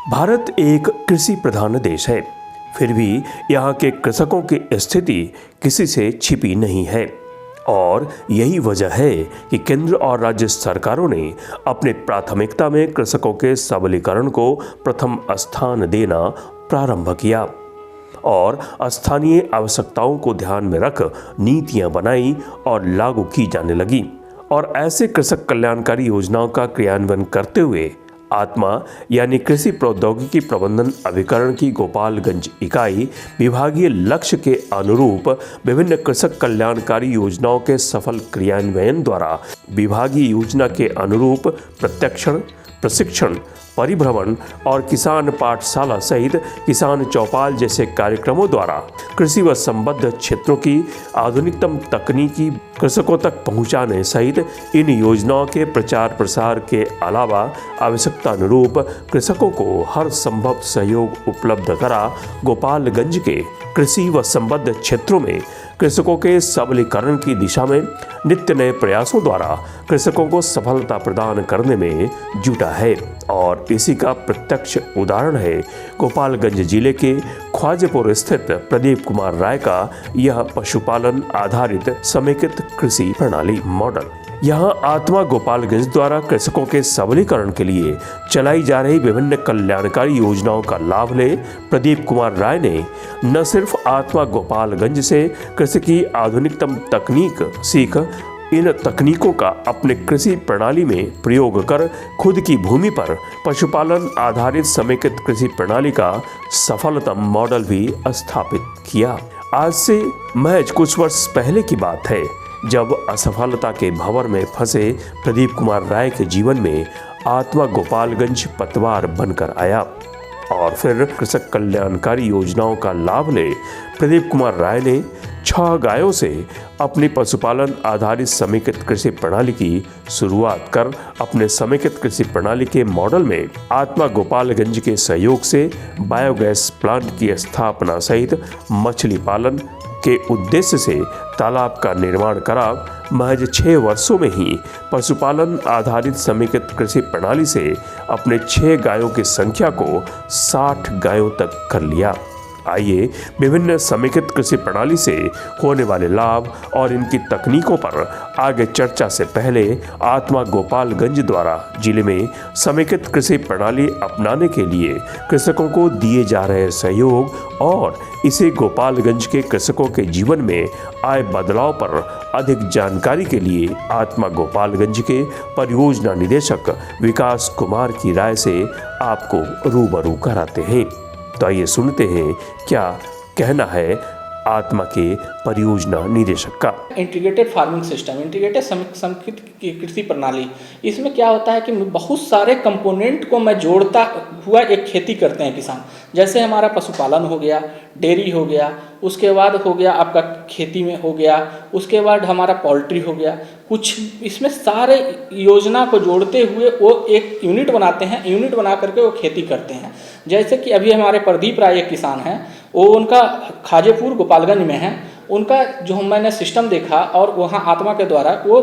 भारत एक कृषि प्रधान देश है, फिर भी यहाँ के कृषकों की स्थिति किसी से छिपी नहीं है। और यही वजह है कि केंद्र और राज्य सरकारों ने अपने प्राथमिकता में कृषकों के सबलीकरण को प्रथम स्थान देना प्रारंभ किया और स्थानीय आवश्यकताओं को ध्यान में रख नीतियां बनाई और लागू की जाने लगी। और ऐसे कृषक कल्याणकारी योजनाओं का क्रियान्वयन करते हुए आत्मा यानी कृषि प्रौद्योगिकी प्रबंधन अभिकरण की गोपालगंज इकाई विभागीय लक्ष्य के अनुरूप विभिन्न कृषक कल्याणकारी योजनाओं के सफल क्रियान्वयन द्वारा विभागीय योजना के अनुरूप प्रशिक्षण, परिभ्रमण और किसान पाठशाला सहित किसान चौपाल जैसे कार्यक्रमों द्वारा कृषि व संबद्ध क्षेत्रों की आधुनिकतम तकनीकी कृषकों तक पहुंचाने सहित इन योजनाओं के प्रचार प्रसार के अलावा आवश्यकता अनुरूप कृषकों को हर संभव सहयोग उपलब्ध करा गोपालगंज के कृषि व संबद्ध क्षेत्रों में कृषकों के सबलीकरण की दिशा में नित्य नए प्रयासों द्वारा कृषकों को सफलता प्रदान करने में जुटा है। और इसी का प्रत्यक्ष उदाहरण है गोपालगंज जिले के ख्वाजेपुर स्थित प्रदीप कुमार राय का यह पशुपालन आधारित समेकित कृषि प्रणाली मॉडल। यहाँ आत्मा गोपालगंज द्वारा कृषकों के सबलीकरण के लिए चलाई जा रही विभिन्न कल्याणकारी योजनाओं का लाभ ले प्रदीप कुमार राय ने न सिर्फ आत्मा गोपालगंज से कृषि की आधुनिकतम तकनीक सीख इन तकनीकों का अपने कृषि प्रणाली में प्रयोग कर खुद की भूमि पर पशुपालन आधारित समेकित कृषि प्रणाली का सफलतम मॉडल भी स्थापित किया। आज से महज कुछ वर्ष पहले की बात है जब असफलता के भंवर में फंसे प्रदीप कुमार राय के जीवन में आत्मा गोपालगंज पतवार बनकर आया और फिर कृषक कल्याणकारी योजनाओं का लाभ ले प्रदीप कुमार राय ने 6 गायों से अपनी पशुपालन आधारित समेकित कृषि प्रणाली की शुरुआत कर अपने समेकित कृषि प्रणाली के मॉडल में आत्मा गोपालगंज के सहयोग से बायोगैस प्लांट की स्थापना सहित मछली पालन के उद्देश्य से तालाब का निर्माण करा। महज 6 वर्षों में ही पशुपालन आधारित समेकित कृषि प्रणाली से अपने 6 गायों की संख्या को 60 गायों तक कर लिया। आइए विभिन्न समेकित कृषि प्रणाली से होने वाले लाभ और इनकी तकनीकों पर आगे चर्चा से पहले आत्मा गोपालगंज द्वारा जिले में समेकित कृषि प्रणाली अपनाने के लिए कृषकों को दिए जा रहे सहयोग और इसे गोपालगंज के कृषकों के जीवन में आए बदलाव पर अधिक जानकारी के लिए आत्मा गोपालगंज के परियोजना निदेशक विकास कुमार की राय से आपको रूबरू कराते हैं। तो आइए सुनते हैं क्या कहना है आत्मा के परियोजना निदेशक का। इंटीग्रेटेड फार्मिंग सिस्टम, इंटीग्रेटेड समेकित कृषि प्रणाली, इसमें क्या होता है कि बहुत सारे कंपोनेंट को मैं जोड़ता हुआ एक खेती करते हैं किसान। जैसे हमारा पशुपालन हो गया, डेयरी हो गया, उसके बाद हो गया आपका खेती में हो गया, उसके बाद हमारा पोल्ट्री हो गया। कुछ इसमें सारे योजना को जोड़ते हुए वो एक यूनिट बनाते हैं, यूनिट बना करके वो खेती करते हैं। जैसे कि अभी हमारे प्रदीप राय एक किसान हैं, वो उनका खाजेपुर गोपालगंज में है। उनका जो मैंने सिस्टम देखा और वहाँ आत्मा के द्वारा वो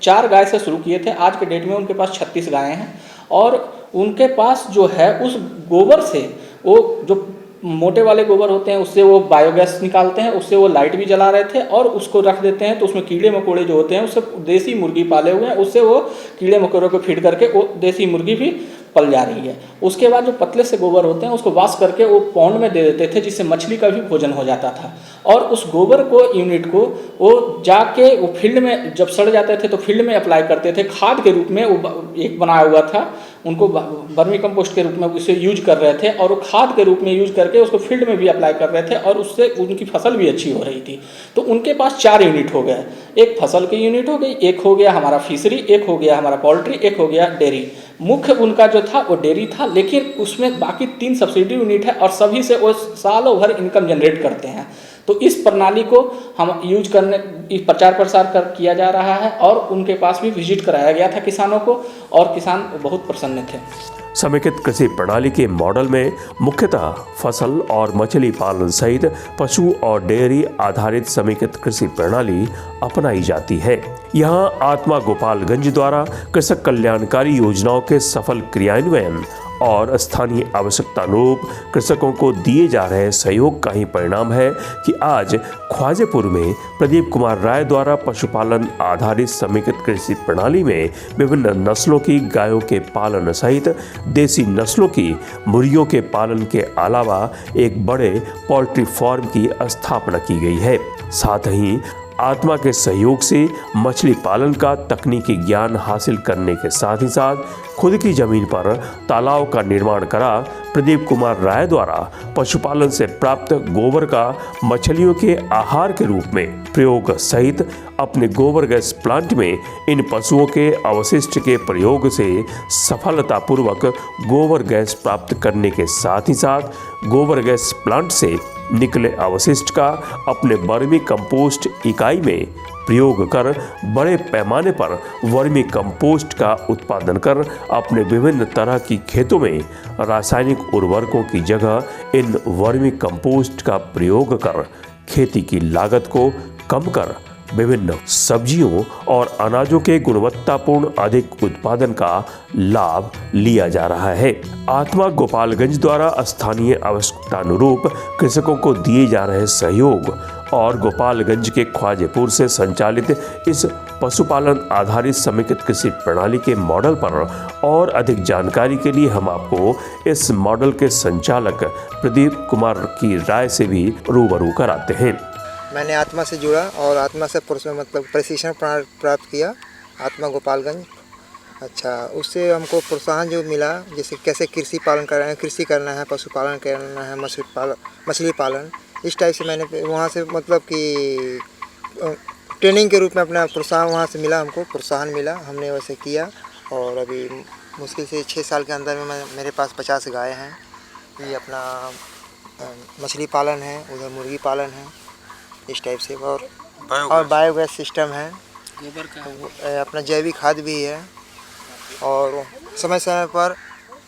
4 गाय से शुरू किए थे। आज के डेट में उनके पास 36 गायें हैं और उनके पास जो है उस गोबर से वो जो मोटे वाले गोबर होते हैं उससे वो बायोगैस निकालते हैं, उससे वो लाइट भी जला रहे थे और उसको रख देते हैं। तो उसमें कीड़े मकोड़े जो होते हैं उससे देसी मुर्गी पाले हुए हैं, उससे वो कीड़े मकोड़ों को फीड करके वो देसी मुर्गी भी पल जा रही है। उसके बाद जो पतले से गोबर होते हैं उसको वॉश करके वो पॉन्ड में दे देते थे, जिससे मछली का भी भोजन हो जाता था। और उस गोबर को यूनिट को वो जाके वो फील्ड में जब सड़ जाते थे तो फील्ड में अप्लाई करते थे। खाद के रूप में वो एक बनाया हुआ था, उनको वर्मी कंपोस्ट के रूप में उसे यूज कर रहे थे और वो खाद के रूप में यूज करके उसको फील्ड में भी अप्लाई कर रहे थे और उससे उनकी फसल भी अच्छी हो रही थी। तो उनके पास 4 यूनिट हो गए, एक फसल की यूनिट हो गई, एक हो गया हमारा फिशरी, एक हो गया हमारा पोल्ट्री, एक हो गया डेयरी। मुख्य उनका जो था वो डेयरी था, लेकिन उसमें बाकी 3 सब्सिडी यूनिट है और सभी से वो सालों भर इनकम जनरेट करते हैं। तो इस प्रणाली को हम यूज करने प्रचार प्रसार किया जा रहा है और उनके पास भी विजिट कराया गया था किसानों को और किसान बहुत प्रसन्न थे। समेकित कृषि प्रणाली के मॉडल में मुख्यतः फसल और मछली पालन सहित पशु और डेयरी आधारित समेकित कृषि प्रणाली अपनाई जाती है। यहाँ आत्मा गोपालगंज द्वारा कृषक कल्याणकारी योजनाओं के सफल क्रियान्वयन और स्थानीय आवश्यकतानुरूप कृषकों को दिए जा रहे सहयोग का ही परिणाम है कि आज ख्वाजेपुर में प्रदीप कुमार राय द्वारा पशुपालन आधारित समेकित कृषि प्रणाली में विभिन्न नस्लों की गायों के पालन सहित देसी नस्लों की मुर्गियों के पालन के अलावा एक बड़े पोल्ट्री फार्म की स्थापना की गई है। साथ ही आत्मा के सहयोग से मछली पालन का तकनीकी ज्ञान हासिल करने के साथ ही साथ खुद की जमीन पर तालाब का निर्माण करा प्रदीप कुमार राय द्वारा पशुपालन से प्राप्त गोबर का मछलियों के आहार के रूप में प्रयोग सहित अपने गोबर गैस प्लांट में इन पशुओं के अवशिष्ट के प्रयोग से सफलतापूर्वक गोबर गैस प्राप्त करने के साथ ही साथ गोबर गैस प्लांट से निकले अवशिष्ट का अपने वर्मी कंपोस्ट इकाई में प्रयोग कर बड़े पैमाने पर वर्मी कंपोस्ट का उत्पादन कर अपने विभिन्न तरह की खेतों में रासायनिक उर्वरकों की जगह इन वर्मी कंपोस्ट का प्रयोग कर खेती की लागत को कम कर विभिन्न सब्जियों और अनाजों के गुणवत्तापूर्ण अधिक उत्पादन का लाभ लिया जा रहा है। आत्मा गोपालगंज द्वारा स्थानीय आवश्यकतानुरूप कृषकों को दिए जा रहे सहयोग और गोपालगंज के ख्वाजेपुर से संचालित इस पशुपालन आधारित समेकित कृषि प्रणाली के मॉडल पर और अधिक जानकारी के लिए हम आपको इस मॉडल के संचालक प्रदीप कुमार की राय से भी रूबरू कराते हैं। मैंने आत्मा से जुड़ा और आत्मा से प्रशिक्षण प्राप्त किया आत्मा गोपालगंज। अच्छा, उससे हमको प्रोत्साहन जो मिला, जैसे कैसे कृषि पालन कृषि करना है, पशुपालन करना है, मछली पालन, इस टाइप से मैंने वहाँ से मतलब कि ट्रेनिंग के रूप में अपना प्रोत्साहन वहाँ से मिला, हमको प्रोत्साहन मिला, हमने वैसे किया। और अभी मुश्किल से 6 साल के अंदर में मेरे पास 50 गाय हैं। ये अपना मछली पालन है, उधर मुर्गी पालन है, इस टाइप से। और बायोगैस सिस्टम है, गोबर का अपना जैविक खाद भी है। और समय समय पर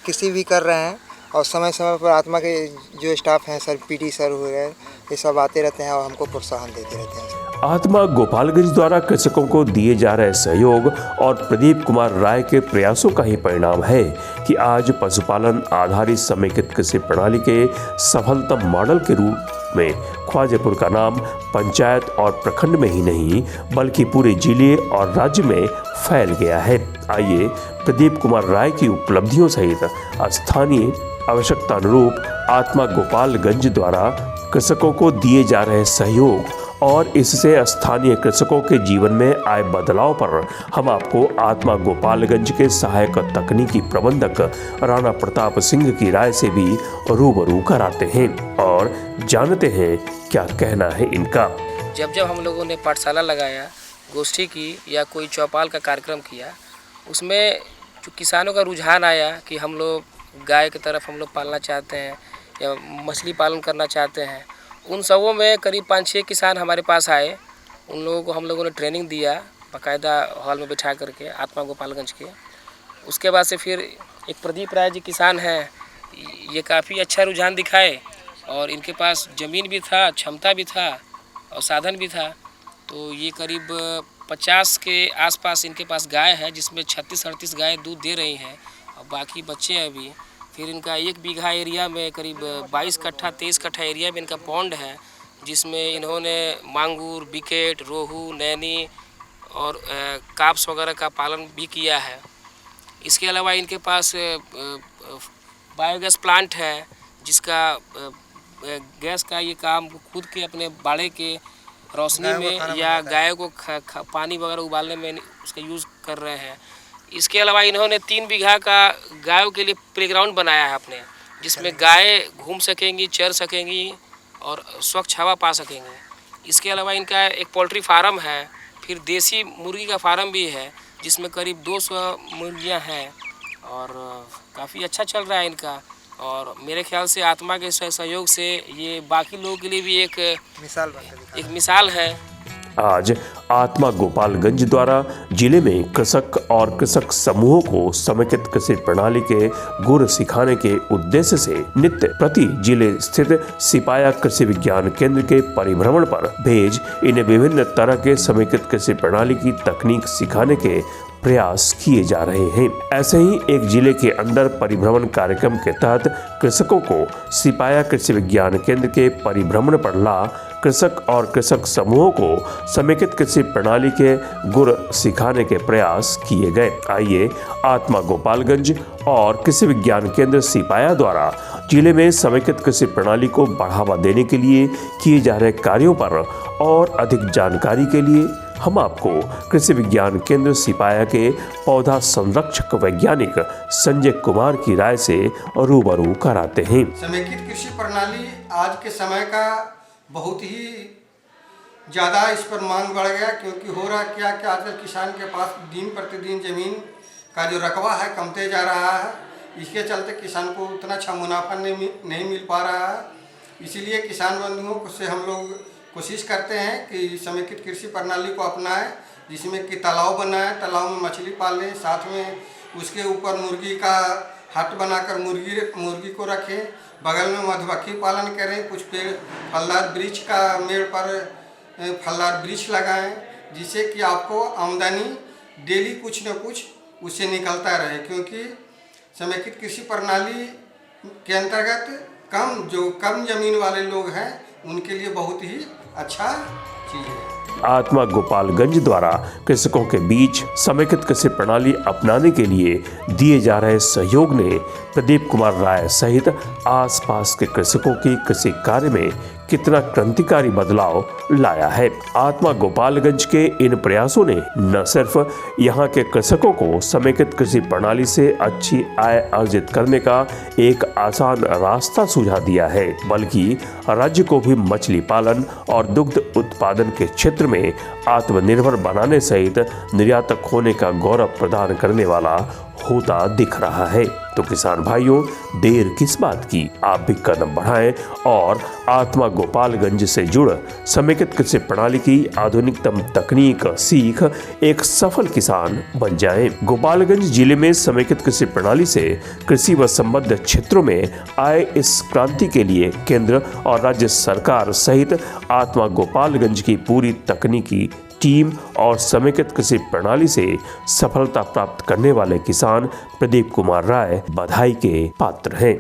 कृषि भी कर रहे हैं और समय समय पर आत्मा के जो स्टाफ हैं, सर पीटी सर हुए, ये सब आते रहते हैं और हमको प्रोत्साहन देते रहते हैं। आत्मा गोपालगंज द्वारा कृषकों को दिए जा रहे सहयोग और प्रदीप कुमार राय के प्रयासों का ही परिणाम है कि आज पशुपालन आधारित समेकित कृषि प्रणाली के सफलतम मॉडल के रूप में ख्वाजेपुर का नाम पंचायत और प्रखंड में ही नहीं बल्कि पूरे जिले और राज्य में फैल गया है। आइए प्रदीप कुमार राय की उपलब्धियों सहित स्थानीय आवश्यकतानुरूप आत्मा गोपालगंज द्वारा कृषकों को दिए जा रहे सहयोग और इससे स्थानीय कृषकों के जीवन में आए बदलाव पर हम आपको आत्मा गोपालगंज के सहायक तकनीकी प्रबंधक राणा प्रताप सिंह की राय से भी रूबरू कराते हैं और जानते हैं क्या कहना है इनका। जब हम लोगों ने पाठशाला लगाया, गोष्ठी की या कोई चौपाल का कार्यक्रम किया, उसमें जो किसानों का रुझान आया कि हम लोग गाय की तरफ हम लोग पालना चाहते हैं या मछली पालन करना चाहते हैं, उन सबों में करीब 5-6 किसान हमारे पास आए। उन लोगों को हम लोगों ने ट्रेनिंग दिया बाकायदा हॉल में बिठा करके आत्मा गोपालगंज के। उसके बाद से फिर एक प्रदीप राय जी किसान हैं, ये काफ़ी अच्छा रुझान दिखाए और इनके पास ज़मीन भी था, क्षमता भी था और साधन भी था। तो ये करीब 50 के आसपास इनके पास गाय है, जिसमें 36-38 गाय दूध दे रही हैं और बाकी बच्चे हैं अभी। फिर इनका 1 बीघा एरिया में करीब 22 कट्ठा 23 कट्ठा एरिया में इनका पॉन्ड है, जिसमें इन्होंने मांगूर, बिकेट, रोहू, नैनी और काप्स वगैरह का पालन भी किया है। इसके अलावा इनके पास बायोगैस प्लांट है, जिसका गैस का ये काम खुद के अपने बाड़े के रोशनी में या गाय को पानी वगैरह उबालने में उसका यूज़ कर रहे हैं। इसके अलावा इन्होंने 3 बीघा का गायों के लिए प्लेग्राउंड बनाया है अपने, जिसमें गाय घूम सकेंगी, चर सकेंगी और स्वच्छ हवा पा सकेंगे। इसके अलावा इनका एक पोल्ट्री फार्म है, फिर देसी मुर्गी का फार्म भी है, जिसमें करीब 200 मुर्गियां हैं और काफ़ी अच्छा चल रहा है इनका। और मेरे ख्याल से आत्मा के सहयोग से ये बाकी लोगों के लिए भी एक मिसाल है। आज आत्मा गोपालगंज द्वारा जिले में कृषक और कृषक समूहों को समेकित कृषि प्रणाली के गुर सिखाने के उद्देश्य से नित्य प्रति जिले स्थित सिपाया कृषि विज्ञान केंद्र के परिभ्रमण पर भेज इन्हें विभिन्न तरह के समेकित कृषि प्रणाली की तकनीक सिखाने के प्रयास किए जा रहे हैं। ऐसे ही एक जिले के अंदर परिभ्रमण कार्यक्रम के तहत कृषकों को सिपाया कृषि विज्ञान केंद्र के परिभ्रमण पर ला कृषक और कृषक समूहों को समेकित कृषि प्रणाली के गुर सिखाने के प्रयास किए गए। आइए आत्मा गोपालगंज और कृषि विज्ञान केंद्र सिपाया द्वारा जिले में समेकित कृषि प्रणाली को बढ़ावा देने के लिए किए जा रहे कार्यों पर और अधिक जानकारी के लिए हम आपको कृषि विज्ञान केंद्र सिपाया के पौधा संरक्षक वैज्ञानिक संजय कुमार की राय से रूबरू कराते हैं। समेकित कृषि प्रणाली आज के समय का बहुत ही ज़्यादा इस पर मांग बढ़ गया, क्योंकि हो रहा क्या कि आजकल किसान के पास दिन प्रतिदिन ज़मीन का जो रकबा है कमते जा रहा है। इसके चलते किसान को उतना अच्छा मुनाफा नहीं मिल पा रहा है। इसीलिए किसान बंधुओं से हम लोग कोशिश करते हैं कि समेकित कृषि प्रणाली को अपनाएं, जिसमें कि तालाब बनाएं, तालाब में मछली पालें, साथ में उसके ऊपर मुर्गी का हट बनाकर मुर्गी को रखें, बगल में मधुमक्खी पालन करें, कुछ पेड़ फलदार वृक्ष का मेड़ पर फलदार वृक्ष लगाएं, जिससे कि आपको आमदनी डेली कुछ न कुछ उससे निकलता रहे। क्योंकि समेकित कृषि प्रणाली के अंतर्गत कम जमीन वाले लोग हैं उनके लिए बहुत ही अच्छा चीज़ है। आत्मा गोपालगंज द्वारा कृषकों के बीच समेकित कृषि प्रणाली अपनाने के लिए दिए जा रहे सहयोग ने प्रदीप कुमार राय सहित आसपास के कृषकों की कृषि कार्य में कितना क्रांतिकारी बदलाव लाया है। आत्मा गोपालगंज के इन प्रयासों ने न सिर्फ यहाँ के कृषकों को समेकित कृषि प्रणाली से अच्छी आय अर्जित करने का एक आसान रास्ता सुझा दिया है, बल्कि राज्य को भी मछली पालन और दुग्ध उत्पादन के क्षेत्र में आत्मनिर्भर बनाने सहित निर्यातक होने का गौरव प्रदान करने वाला होता दिख रहा है। तो किसान भाइयों, देर किस बात की, आप भी कदम बढ़ाएं और आत्मा गोपालगंज से जुड़ समेकित कृषि प्रणाली की आधुनिकतम तकनीक सीख एक सफल किसान बन जाएं। गोपालगंज जिले में समेकित कृषि प्रणाली से कृषि व संबद्ध क्षेत्रों में आए इस क्रांति के लिए केंद्र और राज्य सरकार सहित आत्मा गोपालगंज की पूरी तकनीकी टीम और समेकित कृषि प्रणाली से सफलता प्राप्त करने वाले किसान प्रदीप कुमार राय बधाई के पात्र हैं।